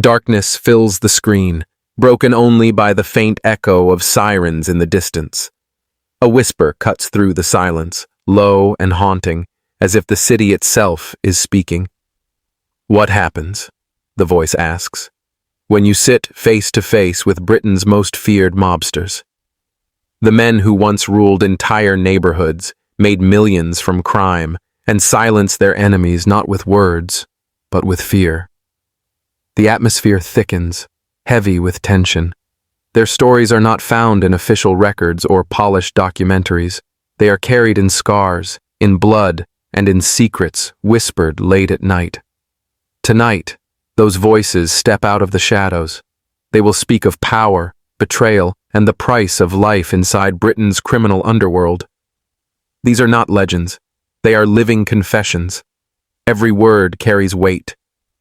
Darkness fills the screen, broken only by the faint echo of sirens in the distance. A whisper cuts through the silence, low and haunting, as if the city itself is speaking. "What happens?" the voice asks, "when you sit face to face with Britain's most feared mobsters?" The men who once ruled entire neighborhoods, made millions from crime, and silenced their enemies not with words, but with fear. The atmosphere thickens, heavy with tension. Their stories are not found in official records or polished documentaries. They are carried in scars, in blood, and in secrets whispered late at night. Tonight, those voices step out of the shadows. They will speak of power, betrayal, and the price of life inside Britain's criminal underworld. These are not legends. They are living confessions. Every word carries weight.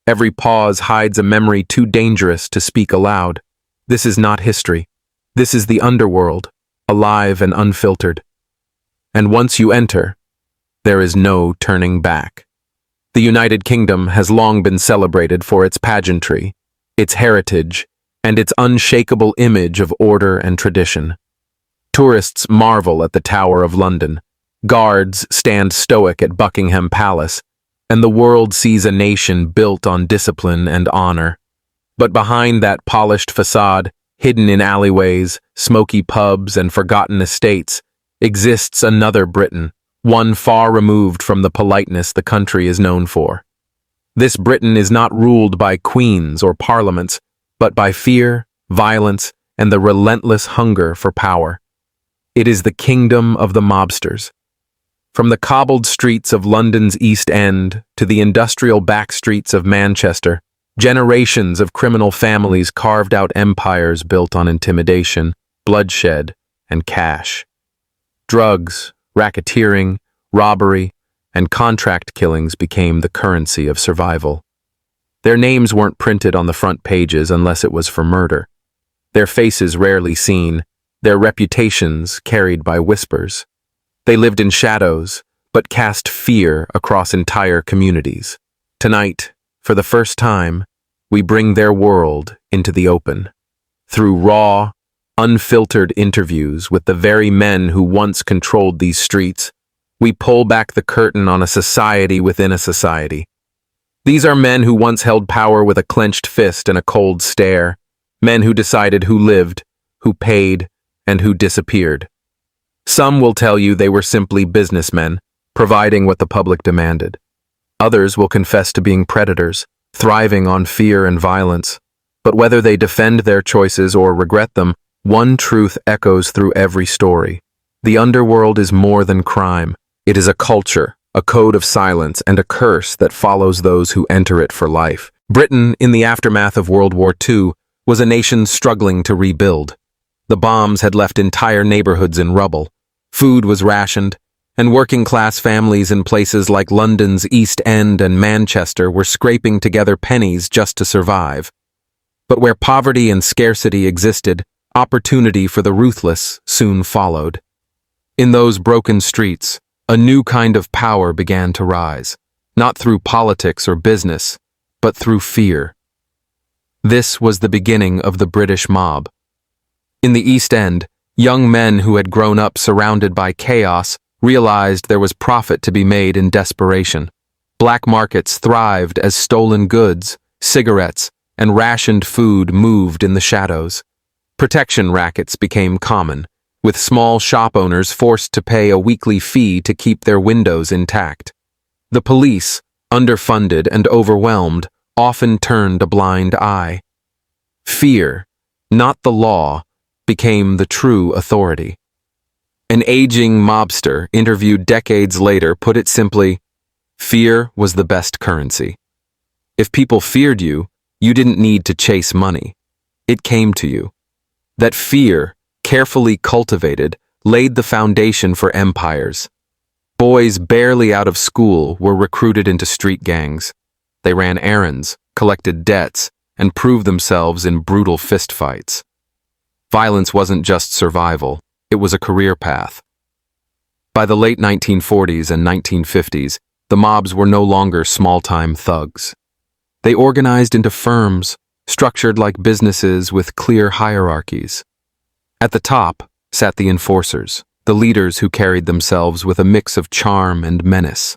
Every pause hides a memory too dangerous to speak aloud. This is not history. This is the underworld, alive and unfiltered. And once you enter, there is no turning back. The United Kingdom has long been celebrated for its pageantry, its heritage, and its unshakable image of order and tradition. Tourists marvel at the Tower of London. Guards stand stoic at Buckingham Palace, and the world sees a nation built on discipline and honor. But behind that polished facade, hidden in alleyways, smoky pubs, and forgotten estates, exists another Britain, one far removed from the politeness the country is known for. This Britain is not ruled by queens or parliaments, but by fear, violence, and the relentless hunger for power. It is the kingdom of the mobsters. From the cobbled streets of London's East End to the industrial backstreets of Manchester, generations of criminal families carved out empires built on intimidation, bloodshed, and cash. Drugs, racketeering, robbery, and contract killings became the currency of survival. Their names weren't printed on the front pages unless it was for murder. Their faces rarely seen, their reputations carried by whispers. They lived in shadows, but cast fear across entire communities. Tonight, for the first time, we bring their world into the open. Through raw, unfiltered interviews with the very men who once controlled these streets, we pull back the curtain on a society within a society. These are men who once held power with a clenched fist and a cold stare, men who decided who lived, who paid, and who disappeared. Some will tell you they were simply businessmen, providing what the public demanded. Others will confess to being predators, thriving on fear and violence. But whether they defend their choices or regret them, one truth echoes through every story. The underworld is more than crime. It is a culture, a code of silence, and a curse that follows those who enter it for life. Britain, in the aftermath of World War II, was a nation struggling to rebuild. The bombs had left entire neighborhoods in rubble. Food was rationed, and working-class families in places like London's East End and Manchester were scraping together pennies just to survive. But where poverty and scarcity existed, opportunity for the ruthless soon followed. In those broken streets, a new kind of power began to rise, not through politics or business, but through fear. This was the beginning of the British mob. In the East End, young men who had grown up surrounded by chaos realized there was profit to be made in desperation. Black markets thrived as stolen goods, cigarettes, and rationed food moved in the shadows. Protection rackets became common, with small shop owners forced to pay a weekly fee to keep their windows intact. The police, underfunded and overwhelmed, often turned a blind eye. Fear, not the law, became the true authority. An aging mobster interviewed decades later put it simply, fear was the best currency. If people feared you, you didn't need to chase money. It came to you. That fear, carefully cultivated, laid the foundation for empires. Boys barely out of school were recruited into street gangs. They ran errands, collected debts, and proved themselves in brutal fistfights. Violence wasn't just survival, it was a career path. By the late 1940s and 1950s, the mobs were no longer small-time thugs. They organized into firms, structured like businesses with clear hierarchies. At the top sat the enforcers, the leaders who carried themselves with a mix of charm and menace.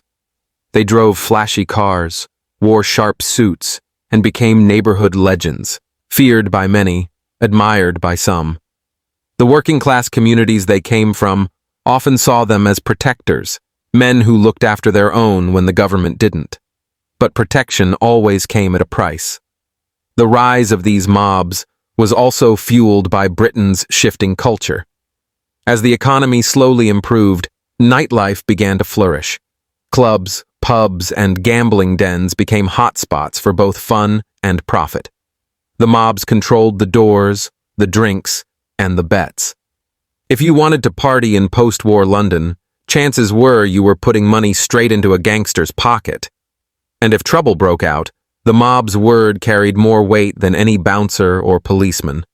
They drove flashy cars, wore sharp suits, and became neighborhood legends, feared by many, admired by some. The working-class communities they came from often saw them as protectors, men who looked after their own when the government didn't. But protection always came at a price. The rise of these mobs was also fueled by Britain's shifting culture. As the economy slowly improved, nightlife began to flourish. Clubs, pubs, and gambling dens became hotspots for both fun and profit. The mobs controlled the doors, the drinks, and the bets. If you wanted to party in post-war London, chances were you were putting money straight into a gangster's pocket. And if trouble broke out, the mob's word carried more weight than any bouncer or policeman.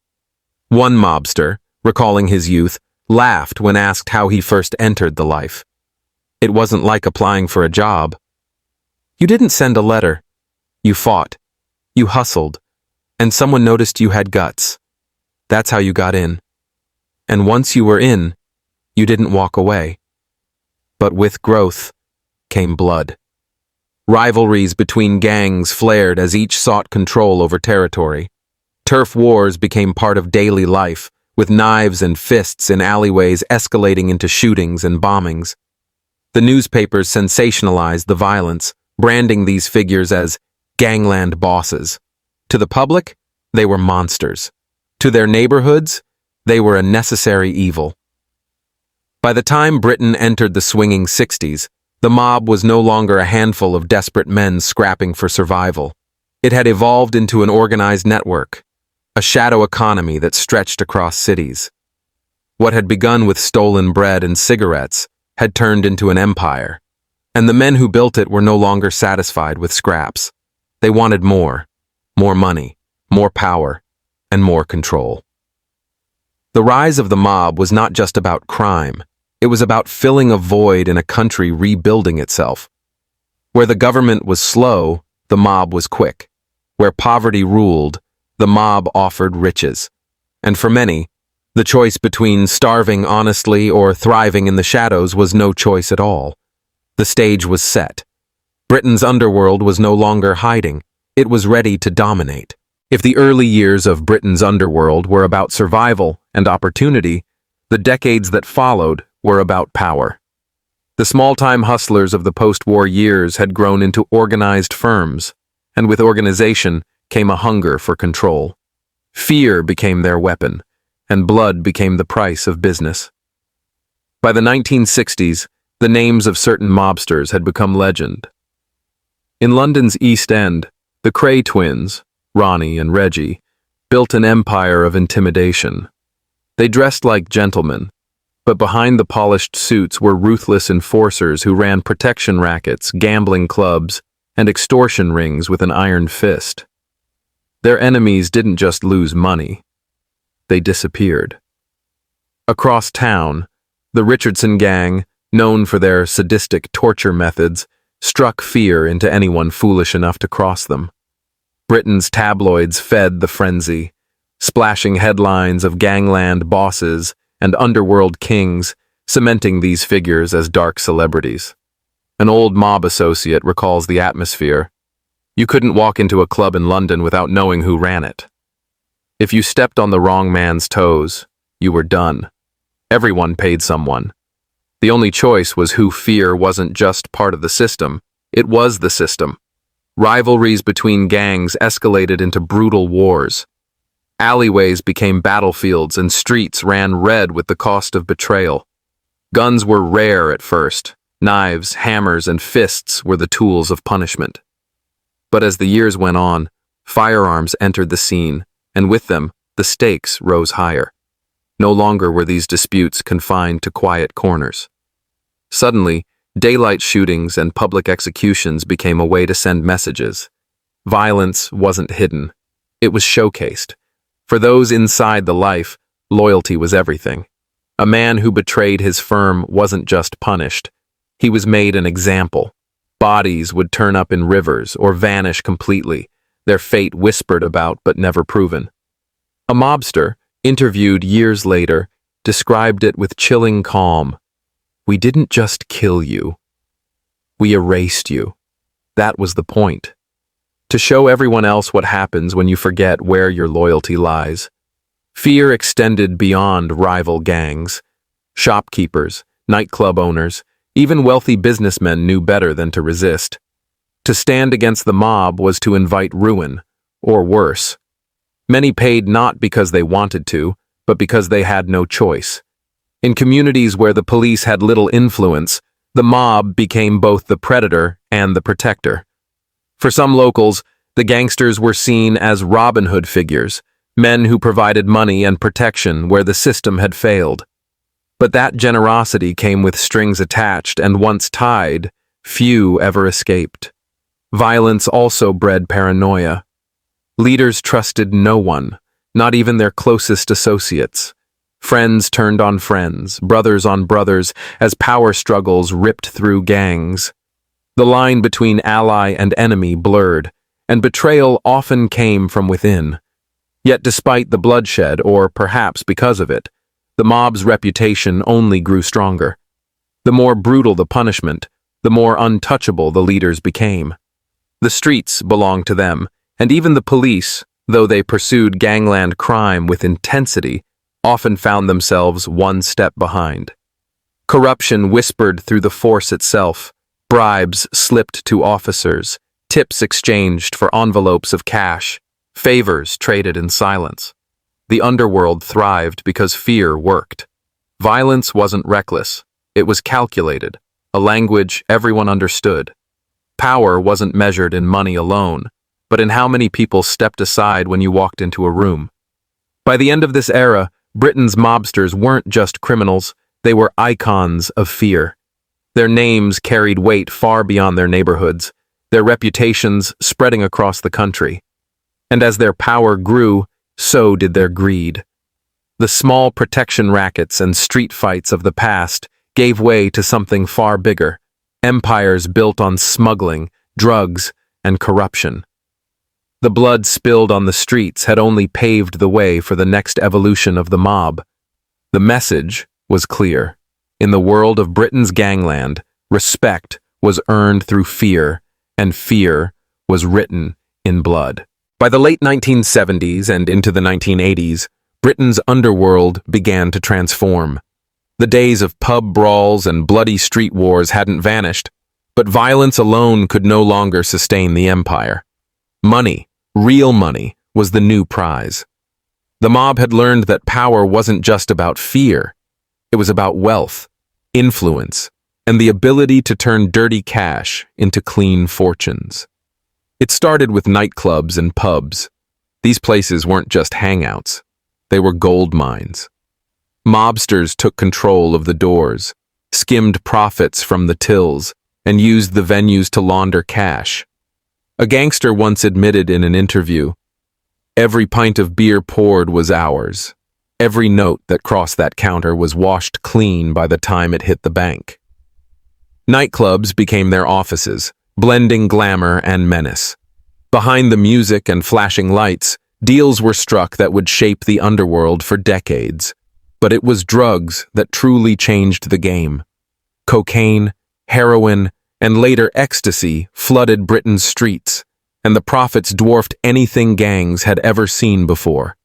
One mobster, recalling his youth, laughed when asked how he first entered the life. It wasn't like applying for a job. You didn't send a letter. You fought. You hustled. And someone noticed you had guts. That's how you got in. And once you were in, you didn't walk away. But with growth came blood. Rivalries between gangs flared as each sought control over territory. Turf wars became part of daily life, with knives and fists in alleyways escalating into shootings and bombings. The newspapers sensationalized the violence, branding these figures as gangland bosses. To the public, they were monsters. To their neighborhoods, they were a necessary evil. By the time Britain entered the swinging 60s, the mob was no longer a handful of desperate men scrapping for survival. It had evolved into an organized network, a shadow economy that stretched across cities. What had begun with stolen bread and cigarettes had turned into an empire, and the men who built it were no longer satisfied with scraps. They wanted more money, more power, and more control. The rise of the mob was not just about crime. It was about filling a void in a country rebuilding itself. Where the government was slow, the mob was quick. Where poverty ruled, the mob offered riches. And for many, the choice between starving honestly or thriving in the shadows was no choice at all. The stage was set. Britain's underworld was no longer hiding. It was ready to dominate. If the early years of Britain's underworld were about survival and opportunity, the decades that followed were about power. The small-time hustlers of the post-war years had grown into organized firms, and with organization came a hunger for control. Fear became their weapon, and blood became the price of business. By the 1960s, the names of certain mobsters had become legend. In London's East End, the Kray twins, Ronnie and Reggie, built an empire of intimidation. They dressed like gentlemen, but behind the polished suits were ruthless enforcers who ran protection rackets, gambling clubs, and extortion rings with an iron fist. Their enemies didn't just lose money. They disappeared. Across town, the Richardson gang, known for their sadistic torture methods, struck fear into anyone foolish enough to cross them. Britain's tabloids fed the frenzy, splashing headlines of gangland bosses and underworld kings, cementing these figures as dark celebrities. An old mob associate recalls the atmosphere. You couldn't walk into a club in London without knowing who ran it. If you stepped on the wrong man's toes, you were done. Everyone paid someone. The only choice was who. Fear wasn't just part of the system, it was the system. Rivalries between gangs escalated into brutal wars. Alleyways became battlefields and streets ran red with the cost of betrayal. Guns were rare at first. Knives, hammers, and fists were the tools of punishment. But as the years went on, firearms entered the scene, and with them, the stakes rose higher. No longer were these disputes confined to quiet corners. Suddenly, daylight shootings and public executions became a way to send messages. Violence wasn't hidden. It was showcased. For those inside the life, loyalty was everything. A man who betrayed his firm wasn't just punished. He was made an example. Bodies would turn up in rivers or vanish completely, their fate whispered about but never proven. A mobster, interviewed years later, described it with chilling calm. "We didn't just kill you. We erased you. That was the point. To show everyone else what happens when you forget where your loyalty lies." Fear extended beyond rival gangs. Shopkeepers, nightclub owners, even wealthy businessmen knew better than to resist. To stand against the mob was to invite ruin, or worse. Many paid not because they wanted to, but because they had no choice. In communities where the police had little influence, the mob became both the predator and the protector. For some locals, the gangsters were seen as Robin Hood figures, men who provided money and protection where the system had failed. But that generosity came with strings attached, and once tied, few ever escaped. Violence also bred paranoia. Leaders trusted no one, not even their closest associates. Friends turned on friends, brothers on brothers, as power struggles ripped through gangs. The line between ally and enemy blurred, and betrayal often came from within. Yet despite the bloodshed, or perhaps because of it, the mob's reputation only grew stronger. The more brutal the punishment, the more untouchable the leaders became. The streets belonged to them, and even the police, though they pursued gangland crime with intensity, often found themselves one step behind. Corruption whispered through the force itself, bribes slipped to officers, tips exchanged for envelopes of cash, favors traded in silence. The underworld thrived because fear worked. Violence wasn't reckless, it was calculated, a language everyone understood. Power wasn't measured in money alone, but in how many people stepped aside when you walked into a room. By the end of this era, Britain's mobsters weren't just criminals, they were icons of fear. Their names carried weight far beyond their neighborhoods, their reputations spreading across the country. And as their power grew, so did their greed. The small protection rackets and street fights of the past gave way to something far bigger, empires built on smuggling, drugs, and corruption. The blood spilled on the streets had only paved the way for the next evolution of the mob. The message was clear. In the world of Britain's gangland, respect was earned through fear, and fear was written in blood. By the late 1970s and into the 1980s, Britain's underworld began to transform. The days of pub brawls and bloody street wars hadn't vanished, but violence alone could no longer sustain the empire. Money, real money, was the new prize. The mob had learned that power wasn't just about fear. It was about wealth, influence, and the ability to turn dirty cash into clean fortunes. It started with nightclubs and pubs. These places weren't just hangouts. They were gold mines. Mobsters took control of the doors, skimmed profits from the tills, and used the venues to launder cash. A gangster once admitted in an interview, "Every pint of beer poured was ours. Every note that crossed that counter was washed clean by the time it hit the bank." Nightclubs became their offices, blending glamour and menace. Behind the music and flashing lights, deals were struck that would shape the underworld for decades. But it was drugs that truly changed the game. Cocaine, heroin, and later ecstasy flooded Britain's streets, and the profits dwarfed anything gangs had ever seen before.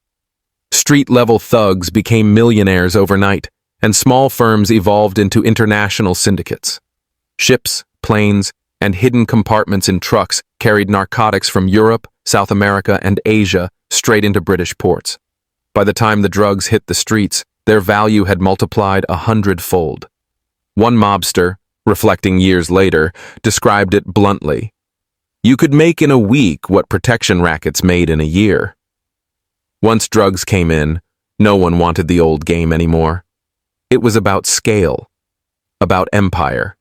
Street-level thugs became millionaires overnight, and small firms evolved into international syndicates. Ships, planes, and hidden compartments in trucks carried narcotics from Europe, South America, and Asia straight into British ports. By the time the drugs hit the streets, their value had multiplied 100-fold. One mobster, reflecting years later, described it bluntly. "You could make in a week what protection rackets made in a year." Once drugs came in, no one wanted the old game anymore. It was about scale, about empire.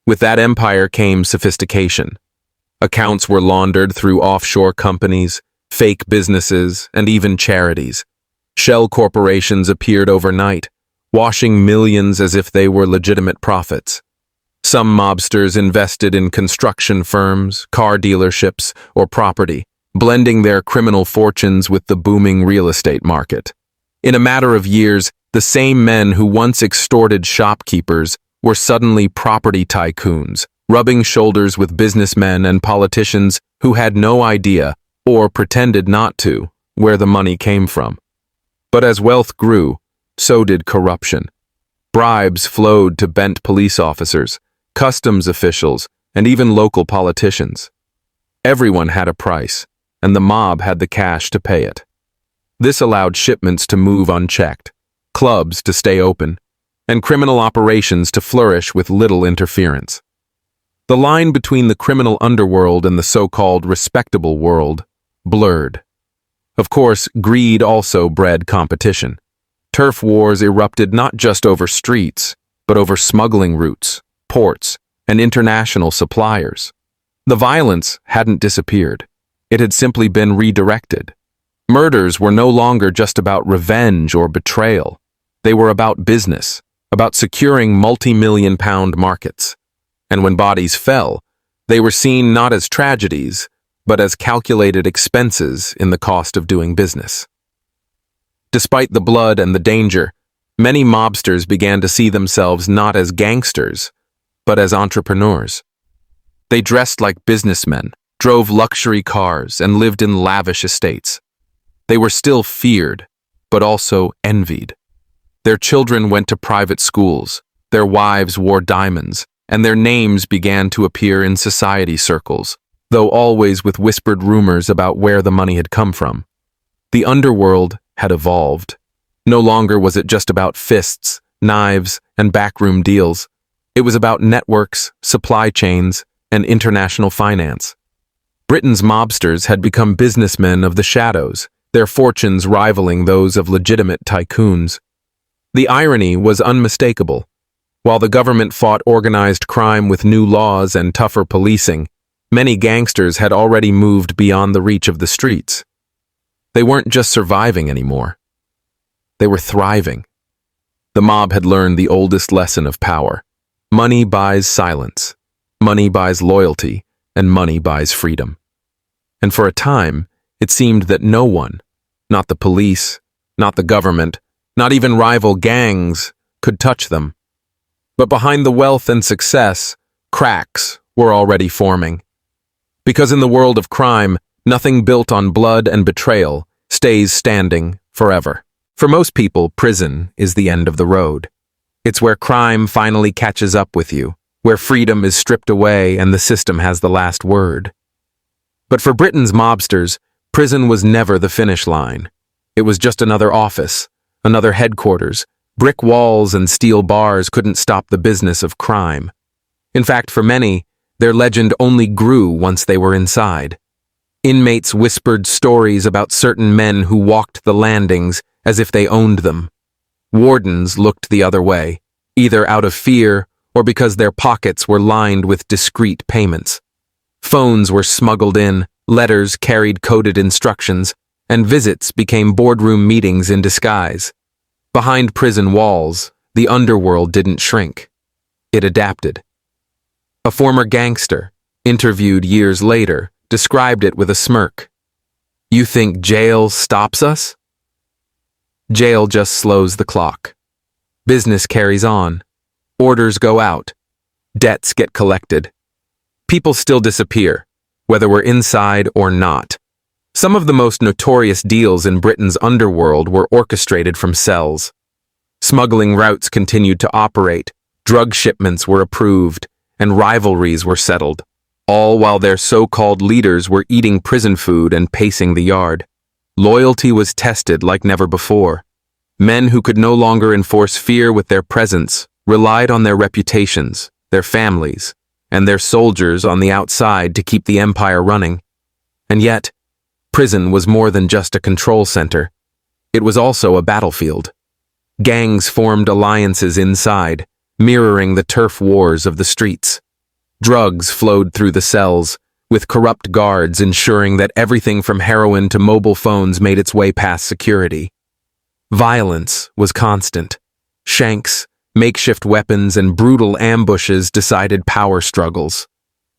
With that empire came sophistication. Accounts were laundered through offshore companies, fake businesses, and even charities. Shell corporations appeared overnight, washing millions as if they were legitimate profits. Some mobsters invested in construction firms, car dealerships, or property, blending their criminal fortunes with the booming real estate market. In a matter of years, the same men who once extorted shopkeepers were suddenly property tycoons, rubbing shoulders with businessmen and politicians who had no idea, or pretended not to, where the money came from. But as wealth grew, so did corruption. Bribes flowed to bent police officers, customs officials, and even local politicians. Everyone had a price, and the mob had the cash to pay it. This allowed shipments to move unchecked, clubs to stay open, and criminal operations to flourish with little interference. The line between the criminal underworld and the so-called respectable world blurred. Of course, greed also bred competition. Turf wars erupted not just over streets, but over smuggling routes, ports, and international suppliers. The violence hadn't disappeared. It had simply been redirected. Murders were no longer just about revenge or betrayal. They were about business, about securing multi-million-pound markets. And when bodies fell, they were seen not as tragedies, but as calculated expenses in the cost of doing business. Despite the blood and the danger, many mobsters began to see themselves not as gangsters, but as entrepreneurs. They dressed like businessmen, drove luxury cars, and lived in lavish estates. They were still feared, but also envied. Their children went to private schools, their wives wore diamonds, and their names began to appear in society circles, though always with whispered rumors about where the money had come from. The underworld had evolved. No longer was it just about fists, knives, and backroom deals. It was about networks, supply chains, and international finance. Britain's mobsters had become businessmen of the shadows, their fortunes rivaling those of legitimate tycoons. The irony was unmistakable. While the government fought organized crime with new laws and tougher policing, many gangsters had already moved beyond the reach of the streets. They weren't just surviving anymore. They were thriving. The mob had learned the oldest lesson of power. Money buys silence. Money buys loyalty, and money buys freedom. And for a time, it seemed that no one, not the police, not the government, not even rival gangs, could touch them. But behind the wealth and success, cracks were already forming. Because in the world of crime, nothing built on blood and betrayal stays standing forever. For most people, prison is the end of the road. It's where crime finally catches up with you, where freedom is stripped away and the system has the last word. But for Britain's mobsters, prison was never the finish line. It was just another office, another headquarters. Brick walls and steel bars couldn't stop the business of crime. In fact, for many, their legend only grew once they were inside. Inmates whispered stories about certain men who walked the landings as if they owned them. Wardens looked the other way, either out of fear or because their pockets were lined with discreet payments. Phones were smuggled in, letters carried coded instructions, and visits became boardroom meetings in disguise. Behind prison walls, the underworld didn't shrink. It adapted. A former gangster, interviewed years later, described it with a smirk. "You think jail stops us?" Jail just slows the clock. Business carries on. Orders go out. Debts get collected. People still disappear, whether we're inside or not. Some of the most notorious deals in Britain's underworld were orchestrated from cells. Smuggling routes continued to operate, drug shipments were approved, and rivalries were settled, all while their so-called leaders were eating prison food and pacing the yard. Loyalty was tested like never before. Men who could no longer enforce fear with their presence relied on their reputations, their families, and their soldiers on the outside to keep the empire running. And yet, prison was more than just a control center. It was also a battlefield. Gangs formed alliances inside, mirroring the turf wars of the streets. Drugs flowed through the cells, with corrupt guards ensuring that everything from heroin to mobile phones made its way past security. Violence was constant. Shanks, makeshift weapons, and brutal ambushes decided power struggles.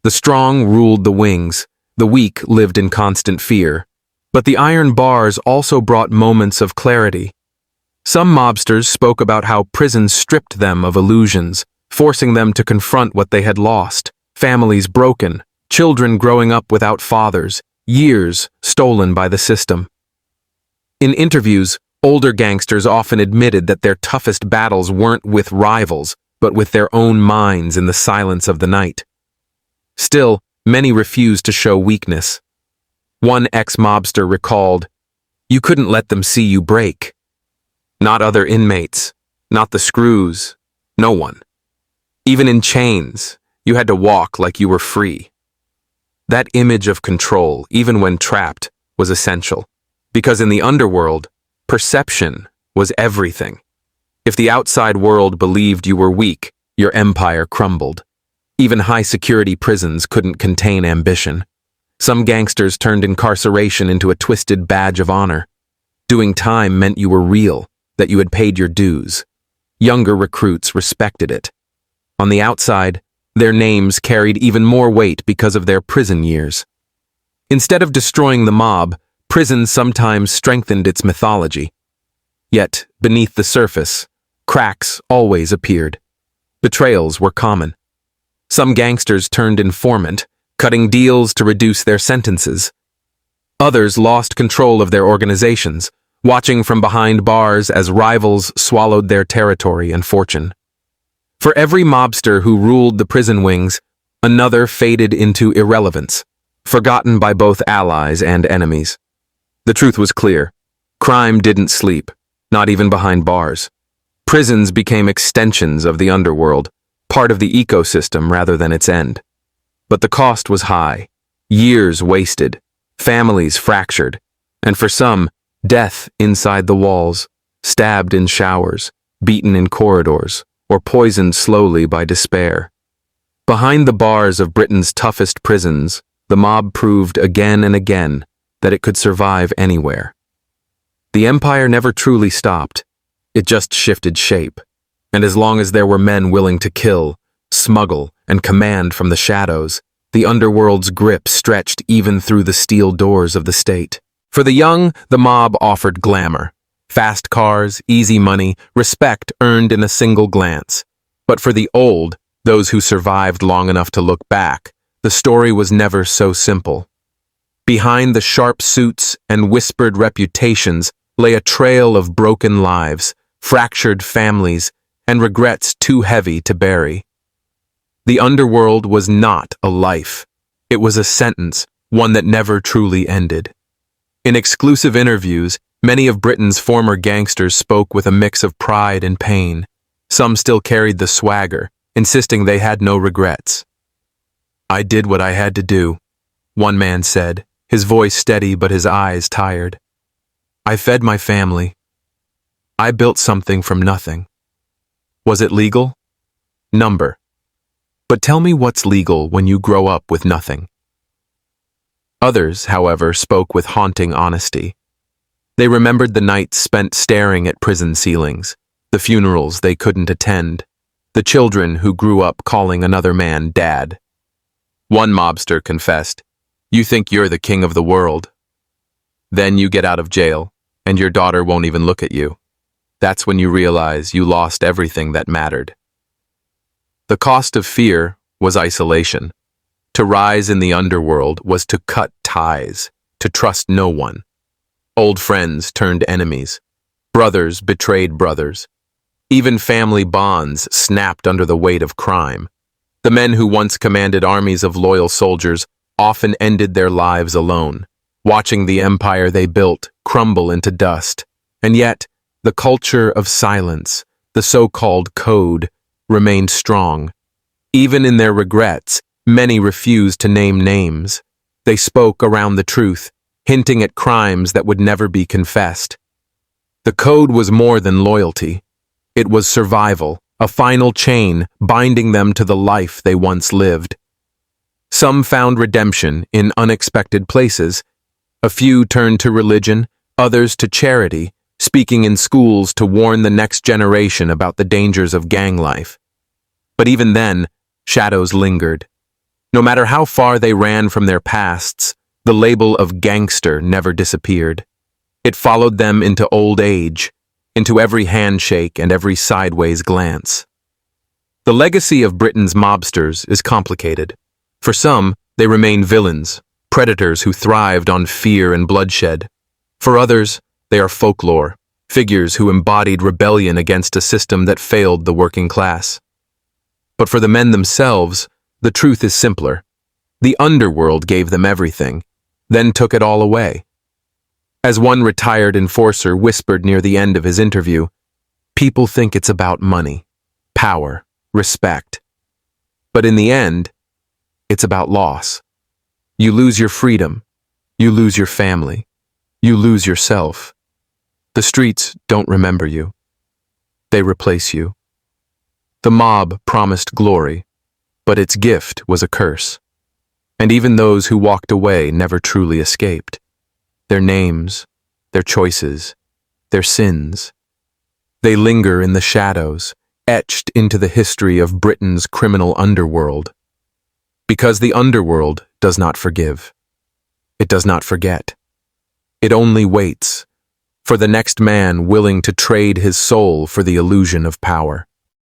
The strong ruled the wings, The weak lived in constant fear. But the iron bars also brought moments of clarity. Some mobsters spoke about how prison stripped them of illusions, forcing them to confront what they had lost, families broken, children growing up without fathers, years stolen by the system. In interviews, older gangsters often admitted that their toughest battles weren't with rivals, but with their own minds in the silence of the night. Still, many refused to show weakness. One ex-mobster recalled, "You couldn't let them see you break. Not other inmates, not the screws, no one. Even in chains, you had to walk like you were free." That image of control, even when trapped, was essential, because in the underworld, perception was everything. If the outside world believed you were weak, your empire crumbled. Even high-security prisons couldn't contain ambition. Some gangsters turned incarceration into a twisted badge of honor. Doing time meant you were real, that you had paid your dues. Younger recruits respected it. On the outside, their names carried even more weight because of their prison years. Instead of destroying the mob, prison sometimes strengthened its mythology. Yet, beneath the surface, cracks always appeared. Betrayals were common. Some gangsters turned informant, cutting deals to reduce their sentences. Others lost control of their organizations, watching from behind bars as rivals swallowed their territory and fortune. For every mobster who ruled the prison wings, another faded into irrelevance, forgotten by both allies and enemies. The truth was clear. Crime didn't sleep, not even behind bars. Prisons became extensions of the underworld, part of the ecosystem rather than its end. But the cost was high, years wasted, families fractured, and for some, death inside the walls, stabbed in showers, beaten in corridors, or poisoned slowly by despair. Behind the bars of Britain's toughest prisons, the mob proved again and again that it could survive anywhere. The empire never truly stopped. It just shifted shape. And as long as there were men willing to kill, smuggle, and command from the shadows, the underworld's grip stretched even through the steel doors of the state. For the young, the mob offered glamour. Fast cars, easy money, respect earned in a single glance. But for the old, those who survived long enough to look back, the story was never so simple. Behind the sharp suits and whispered reputations lay a trail of broken lives, fractured families, and regrets too heavy to bury. The underworld was not a life. It was a sentence, one that never truly ended. In exclusive interviews, many of Britain's former gangsters spoke with a mix of pride and pain. Some still carried the swagger, insisting they had no regrets. "I did what I had to do," one man said, his voice steady but his eyes tired. "I fed my family. I built something from nothing. Was it legal? Number. But tell me what's legal when you grow up with nothing." Others, however, spoke with haunting honesty. They remembered the nights spent staring at prison ceilings, the funerals they couldn't attend, the children who grew up calling another man dad. One mobster confessed, "You think you're the king of the world. Then you get out of jail, and your daughter won't even look at you. That's when you realize you lost everything that mattered." The cost of fear was isolation. To rise in the underworld was to cut ties, to trust no one. Old friends turned enemies. Brothers betrayed brothers. Even family bonds snapped under the weight of crime. The men who once commanded armies of loyal soldiers often ended their lives alone, watching the empire they built crumble into dust. And yet, the culture of silence, the so-called code, remained strong. Even in their regrets, many refused to name names. They spoke around the truth, hinting at crimes that would never be confessed. The code was more than loyalty. It was survival, a final chain binding them to the life they once lived. Some found redemption in unexpected places. A few turned to religion, others to charity, speaking in schools to warn the next generation about the dangers of gang life. But even then, shadows lingered. No matter how far they ran from their pasts, the label of gangster never disappeared. It followed them into old age, into every handshake and every sideways glance. The legacy of Britain's mobsters is complicated. For some, they remain villains, predators who thrived on fear and bloodshed. For others, they are folklore, figures who embodied rebellion against a system that failed the working class. But for the men themselves, the truth is simpler. The underworld gave them everything, then took it all away. As one retired enforcer whispered near the end of his interview, people think it's about money, power, respect. But in the end, it's about loss. You lose your freedom. You lose your family. You lose yourself. The streets don't remember you. They replace you. The mob promised glory, but its gift was a curse. And even those who walked away never truly escaped. Their names, their choices, their sins. They linger in the shadows, etched into the history of Britain's criminal underworld. Because the underworld does not forgive. It does not forget. It only waits for the next man willing to trade his soul for the illusion of power.